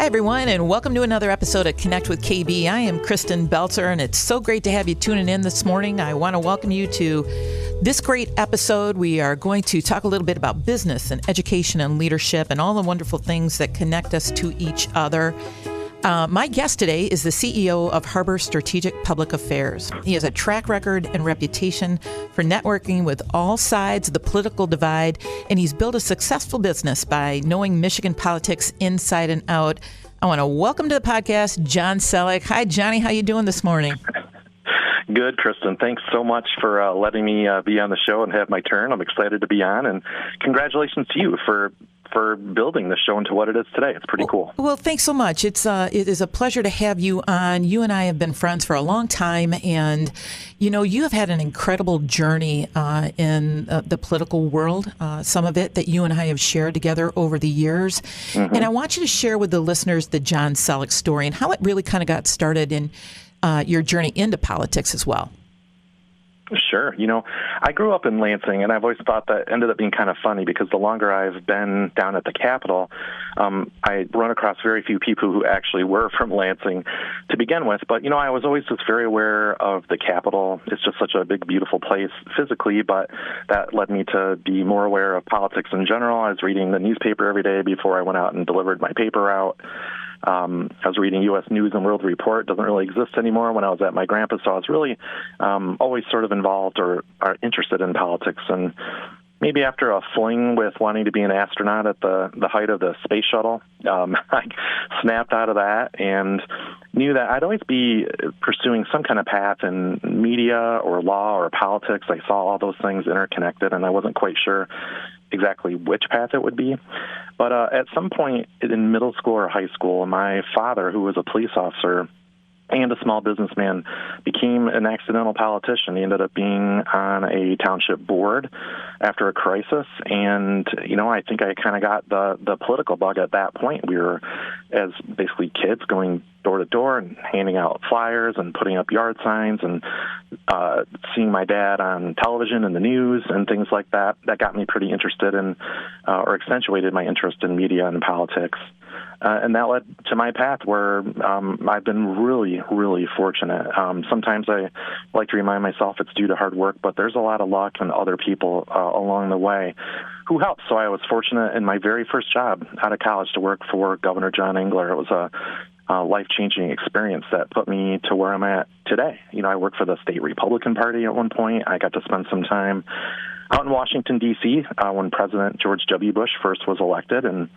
everyone, and welcome to another episode of Connect with KB. I am Kristen Belzer, and it's so great to have you tuning in this morning. I want to welcome you to this great episode. We are going to talk a little bit about business and education and leadership and all the wonderful things that connect us to each other. My guest today is the CEO of Harbor Strategic Public Affairs. He has a track record and reputation for networking with all sides of the political divide, and he's built a successful business by knowing Michigan politics inside and out. I want to welcome to the podcast John Sellek. Hi, Johnny. How you doing this morning? Good, Kristen. Thanks so much for letting me be on the show and have my turn. I'm excited to be on, and congratulations to you for building the show into what it is today. It's pretty cool. Well, thanks so much. It is a pleasure to have you on. You and I have been friends for a long time, and you have had an incredible journey in the political world. Some of it that you and I have shared together over the years, and I want you to share with the listeners the John Sellek story and how it really kind of got started in your journey into politics as well. Sure. I grew up in Lansing, and I've always thought that ended up being kind of funny because the longer I've been down at the Capitol, I run across very few people who actually were from Lansing to begin with. But, I was always just very aware of the Capitol. It's just such a big, beautiful place physically, but that led me to be more aware of politics in general. I was reading the newspaper every day before I went out and delivered my paper out. I was reading U.S. News and World Report. It doesn't really exist anymore when I was at my grandpa's, so I was really always sort of involved or interested in politics. And maybe after a fling with wanting to be an astronaut at the height of the space shuttle, I snapped out of that and knew that I'd always be pursuing some kind of path in media or law or politics. I saw all those things interconnected, and I wasn't quite sure exactly which path it would be. But at some point in middle school or high school, my father, who was a police officer and a small businessman, became an accidental politician. He ended up being on a township board after a crisis. And, I think I kind of got the political bug at that point. We were, as basically kids, going door to door and handing out flyers and putting up yard signs and seeing my dad on television and the news and things like that. That got me pretty interested in or accentuated my interest in media and politics. And that led to my path where I've been really, really fortunate. Sometimes I like to remind myself it's due to hard work, but there's a lot of luck and other people along the way who helped. So I was fortunate in my very first job out of college to work for Governor John Engler. It was a life-changing experience that put me to where I'm at today. I worked for the state Republican Party at one point. I got to spend some time out in Washington, D.C. When President George W. Bush first was elected, and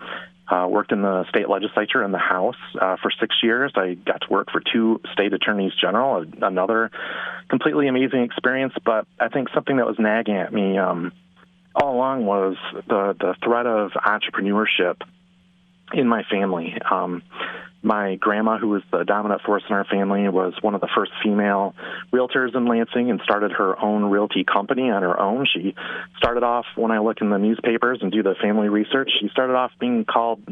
worked in the state legislature and the House for 6 years. I got to work for 2 state attorneys general, another completely amazing experience. But I think something that was nagging at me all along was the threat of entrepreneurship in my family. My grandma, who was the dominant force in our family, was one of the first female realtors in Lansing and started her own realty company on her own. She started off, when I look in the newspapers and do the family research, she started off being called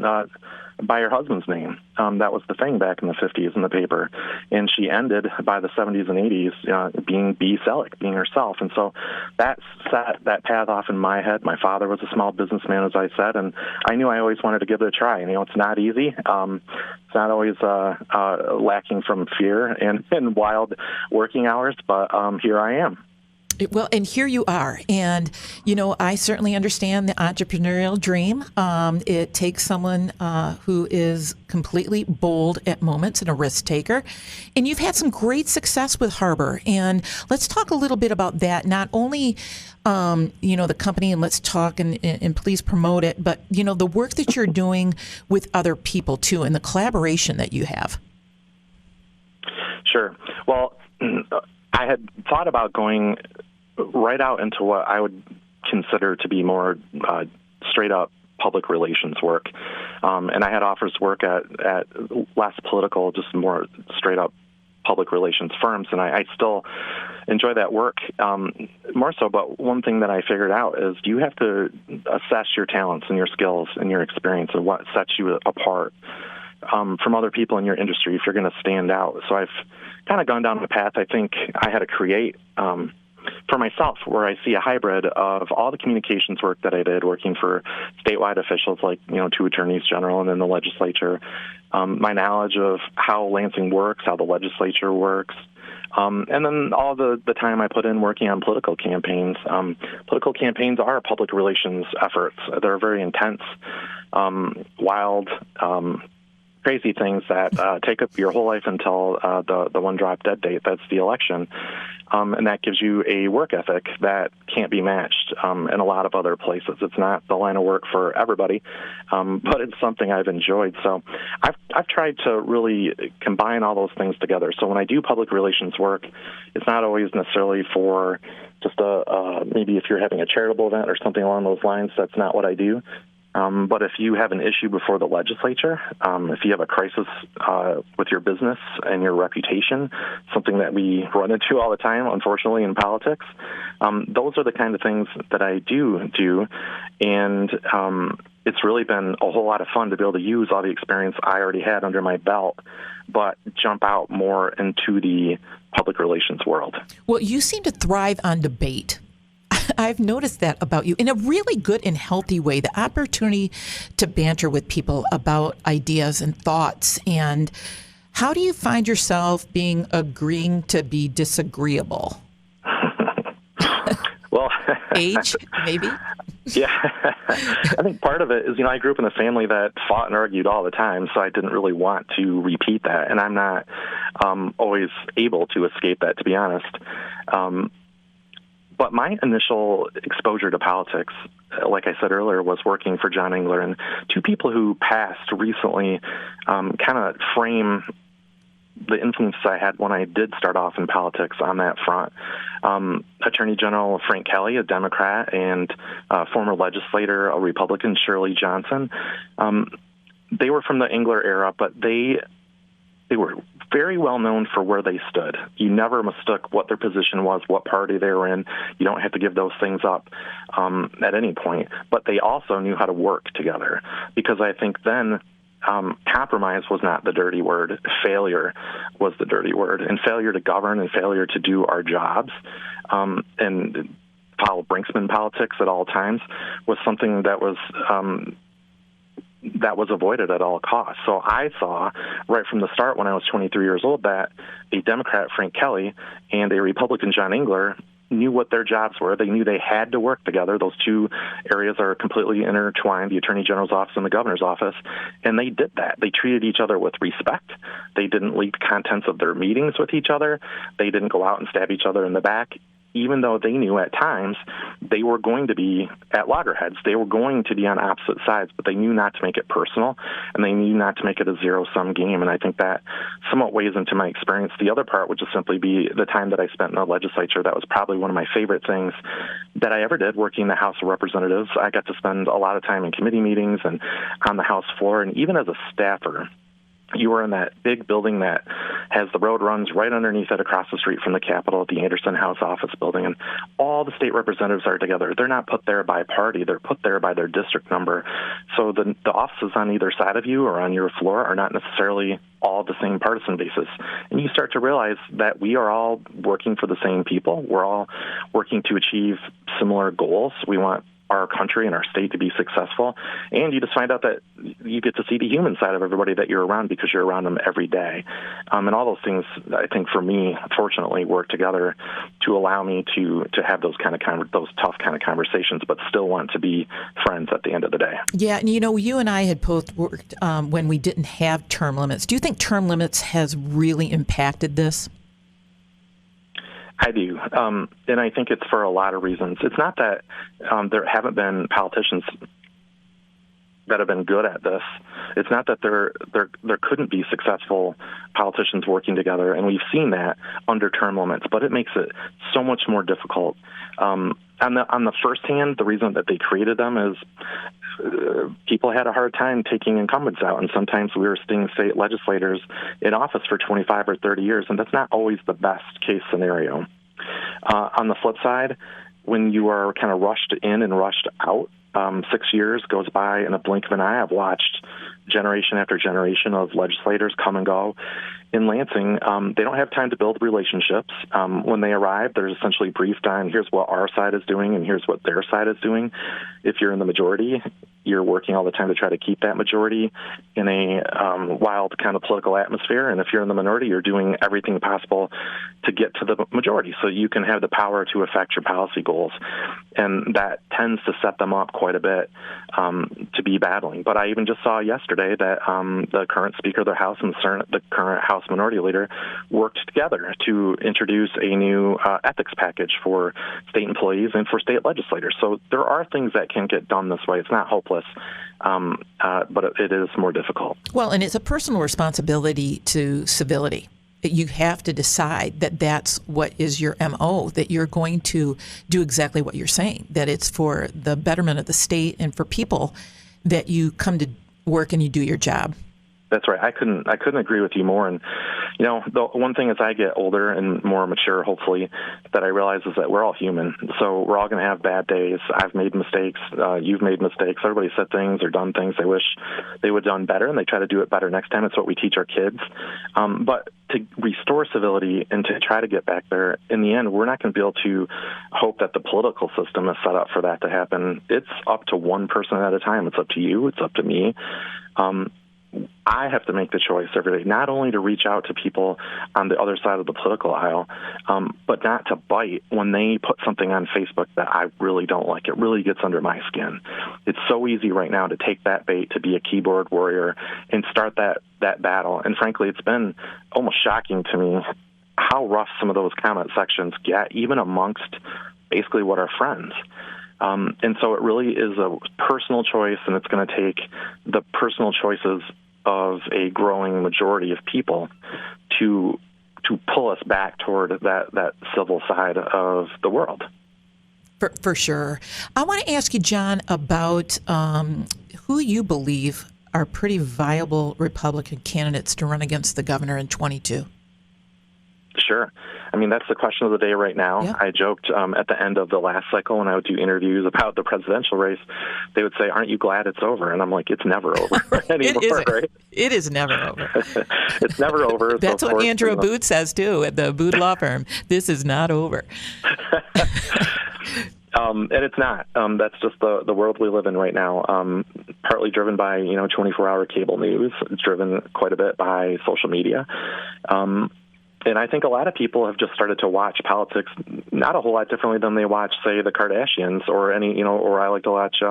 by her husband's name. That was the thing back in the 50s in the paper. And she ended by the 70s and 80s being B. Sellek, being herself. And so that set that path off in my head. My father was a small businessman, as I said, and I knew I always wanted to give it a try. And, it's not easy. It's not always lacking from fear and wild working hours, but here I am. Well, and here you are. And, I certainly understand the entrepreneurial dream. It takes someone who is completely bold at moments and a risk taker. And you've had some great success with Harbor. And let's talk a little bit about that. Not only, the company, and let's talk and please promote it, but, the work that you're doing with other people, too, and the collaboration that you have. Sure. Well, I had thought about going right out into what I would consider to be more straight-up public relations work. And I had offers to work at less political, just more straight-up public relations firms, and I still enjoy that work more so. But one thing that I figured out is you have to assess your talents and your skills and your experience and what sets you apart from other people in your industry if you're going to stand out. So I've kind of gone down the path. I think I had to create for myself, where I see a hybrid of all the communications work that I did working for statewide officials like, 2 attorneys general and then the legislature, my knowledge of how Lansing works, how the legislature works, and then all the time I put in working on political campaigns. Political campaigns are public relations efforts. They're very intense, wild, crazy things that take up your whole life until the one drop dead date. That's the election. And that gives you a work ethic that can't be matched in a lot of other places. It's not the line of work for everybody, but it's something I've enjoyed. So I've tried to really combine all those things together. So when I do public relations work, it's not always necessarily for just maybe if you're having a charitable event or something along those lines. That's not what I do. But if you have an issue before the legislature, if you have a crisis with your business and your reputation, something that we run into all the time, unfortunately, in politics, those are the kind of things that I do. And it's really been a whole lot of fun to be able to use all the experience I already had under my belt, but jump out more into the public relations world. Well, you seem to thrive on debate. I've noticed that about you in a really good and healthy way, the opportunity to banter with people about ideas and thoughts. And how do you find yourself agreeing to be disagreeable? Well, age, maybe? Yeah. I think part of it is, I grew up in a family that fought and argued all the time, so I didn't really want to repeat that. And I'm not always able to escape that, to be honest. But my initial exposure to politics, like I said earlier, was working for John Engler. And 2 people who passed recently kind of frame the influence I had when I did start off in politics on that front. Attorney General Frank Kelly, a Democrat, and former legislator, a Republican, Shirley Johnson. They were from the Engler era, but they were very well known for where they stood. You never mistook what their position was, what party they were in. You don't have to give those things up at any point. But they also knew how to work together, because I think then compromise was not the dirty word. Failure was the dirty word. And failure to govern and failure to do our jobs and follow Brinksman politics at all times was something that was avoided at all costs. So I saw right from the start when I was 23 years old that a Democrat, Frank Kelly, and a Republican, John Engler, knew what their jobs were. They knew they had to work together. Those 2 areas are completely intertwined, the Attorney General's office and the Governor's office, and they did that. They treated each other with respect. They didn't leak contents of their meetings with each other. They didn't go out and stab each other in the back, even though they knew at times they were going to be at loggerheads. They were going to be on opposite sides, but they knew not to make it personal, and they knew not to make it a zero-sum game. And I think that somewhat weighs into my experience. The other part would just simply be the time that I spent in the legislature. That was probably one of my favorite things that I ever did, working in the House of Representatives. I got to spend a lot of time in committee meetings and on the House floor, and even as a staffer. You were in that big building that has the road runs right underneath it across the street from the Capitol, the Anderson House office building, and all the state representatives are together. They're not put there by party. They're put there by their district number. So the offices on either side of you or on your floor are not necessarily all the same partisan basis. And you start to realize that we are all working for the same people. We're all working to achieve similar goals. We want our country and our state to be successful, and you just find out that you get to see the human side of everybody that you're around because you're around them every day. And all those things, I think, for me, fortunately, work together to allow me to have those those tough kind of conversations, but still want to be friends at the end of the day. Yeah, and you and I had both worked when we didn't have term limits. Do you think term limits has really impacted this? I do, and I think it's for a lot of reasons. It's not that there haven't been politicians that have been good at this. It's not that there couldn't be successful politicians working together, and we've seen that under term limits, but it makes it so much more difficult. On the first hand, the reason that they created them is people had a hard time taking incumbents out, and sometimes we were seeing state legislators in office for 25 or 30 years, and that's not always the best case scenario. On the flip side, when you are kind of rushed in and rushed out, 6 years goes by in a blink of an eye. I've watched generation after generation of legislators come and go, in Lansing, they don't have time to build relationships. When they arrive, they're essentially briefed on here's what our side is doing and here's what their side is doing. If you're in the majority, you're working all the time to try to keep that majority in a wild kind of political atmosphere. And if you're in the minority, you're doing everything possible to get to the majority so you can have the power to affect your policy goals. And that tends to set them up quite a bit to be battling. But I even just saw yesterday that the current Speaker of the House and the current House Minority Leader worked together to introduce a new ethics package for state employees and for state legislators. So there are things that can get done this way. It's not hopeless, but it is more difficult. Well, and it's a personal responsibility to civility. You have to decide that that's what is your MO, that you're going to do exactly what you're saying, that it's for the betterment of the state and for people that you come to work and you do your job. That's right. I couldn't agree with you more. And, the one thing as I get older and more mature, hopefully, that I realize is that we're all human. So we're all going to have bad days. I've made mistakes. You've made mistakes. Everybody said things or done things they wish they would have done better, and they try to do it better next time. It's what we teach our kids. But to restore civility and to try to get back there, in the end, we're not going to be able to hope that the political system is set up for that to happen. It's up to one person at a time. It's up to you. It's up to me. I have to make the choice every day, not only to reach out to people on the other side of the political aisle, but not to bite when they put something on Facebook that I really don't like. It really gets under my skin. It's so easy right now to take that bait, to be a keyboard warrior and start that battle. And frankly, it's been almost shocking to me how rough some of those comment sections get, even amongst basically what are friends. And so it really is a personal choice, and it's going to take the personal choices of a growing majority of people to pull us back toward that civil side of the world. For sure. I want to ask you, John, about who you believe are pretty viable Republican candidates to run against the governor in 22. Sure. I mean, that's the question of the day right now. Yeah. I joked at the end of the last cycle when I would do interviews about the presidential race, they would say, aren't you glad it's over? And I'm like, it's never over anymore, right? It is never over. It's never over. That's what Andrew Abood says, too, at the Abood Law Firm. This is not over. And it's not. That's just the world we live in right now, partly driven by, 24-hour cable news. It's driven quite a bit by social media. And I think a lot of people have just started to watch politics not a whole lot differently than they watch, say, the Kardashians or or I like to watch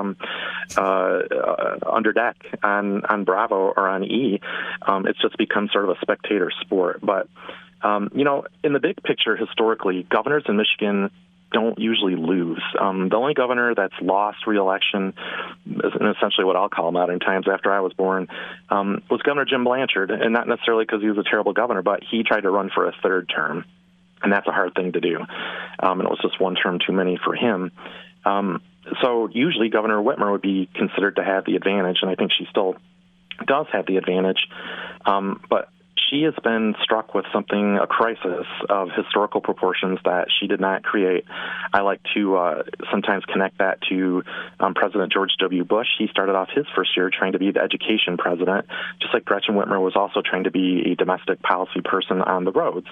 Under Deck on Bravo or on E. It's just become sort of a spectator sport. But, in the big picture, historically, governors in Michigan don't usually lose. The only governor that's lost re-election, and essentially what I'll call modern times after I was born, was Governor Jim Blanchard, and not necessarily because he was a terrible governor, but he tried to run for a third term, and that's a hard thing to do. And it was just one term too many for him. So usually Governor Whitmer would be considered to have the advantage, and I think she still does have the advantage. But she has been struck with a crisis of historical proportions that she did not create. I like to sometimes connect that to President George W. Bush. He started off his first year trying to be the education president, just like Gretchen Whitmer was also trying to be a domestic policy person on the roads.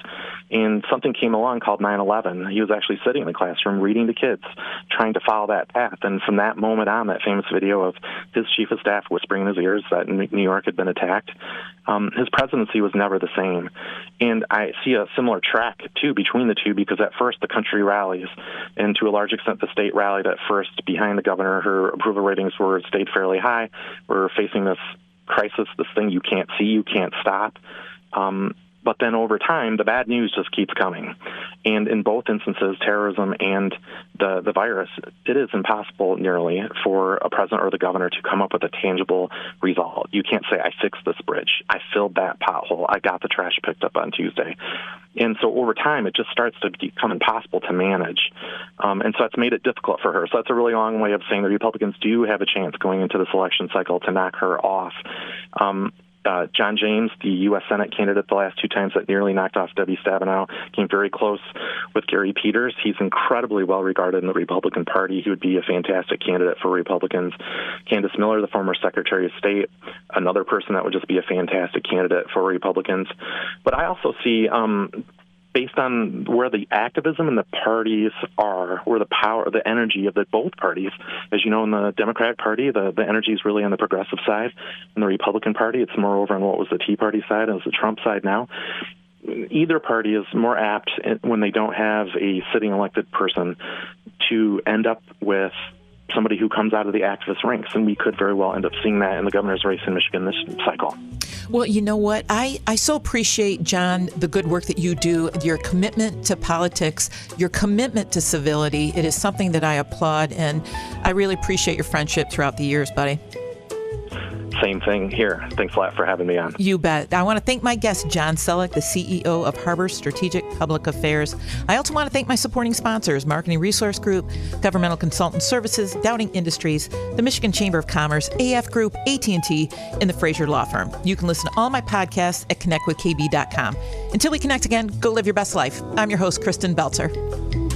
And something came along called 9/11. He was actually sitting in the classroom reading to kids, trying to follow that path. And from that moment on, that famous video of his chief of staff whispering in his ears that New York had been attacked, his presidency was never the same. And I see a similar track, too, between the two, because at first the country rallies, and to a large extent the state rallied at first behind the governor. Her approval ratings stayed fairly high. We're facing this crisis, this thing you can't see, you can't stop. But then over time, the bad news just keeps coming. And in both instances, terrorism and the virus, it is impossible nearly for a president or the governor to come up with a tangible result. You can't say, I fixed this bridge. I filled that pothole. I got the trash picked up on Tuesday. And so over time, it just starts to become impossible to manage. And so it's made it difficult for her. So that's a really long way of saying the Republicans do have a chance going into this election cycle to knock her off. John James, the U.S. Senate candidate the last 2 times that nearly knocked off Debbie Stabenow, came very close with Gary Peters. He's incredibly well regarded in the Republican Party. He would be a fantastic candidate for Republicans. Candace Miller, the former Secretary of State, another person that would just be a fantastic candidate for Republicans. But I also see, based on where the activism in the parties are, where the power, the energy of both parties, as you know, in the Democratic Party, the energy is really on the progressive side. In the Republican Party, it's more over on what was the Tea Party side, and it's the Trump side now. Either party is more apt, when they don't have a sitting elected person, to end up with somebody who comes out of the activist ranks, and we could very well end up seeing that in the governor's race in Michigan this cycle. Well, you know what? I so appreciate, John, the good work that you do, your commitment to politics, your commitment to civility. It is something that I applaud, and I really appreciate your friendship throughout the years, buddy. Same thing here. Thanks a lot for having me on. You bet. I want to thank my guest, John Sellek, the CEO of Harbor Strategic Public Affairs. I also want to thank my supporting sponsors, Marketing Resource Group, Governmental Consultant Services, Dowding Industries, the Michigan Chamber of Commerce, AF Group, AT&T, and the Fraser Law Firm. You can listen to all my podcasts at connectwithkb.com. Until we connect again, go live your best life. I'm your host, Kristen Belzer.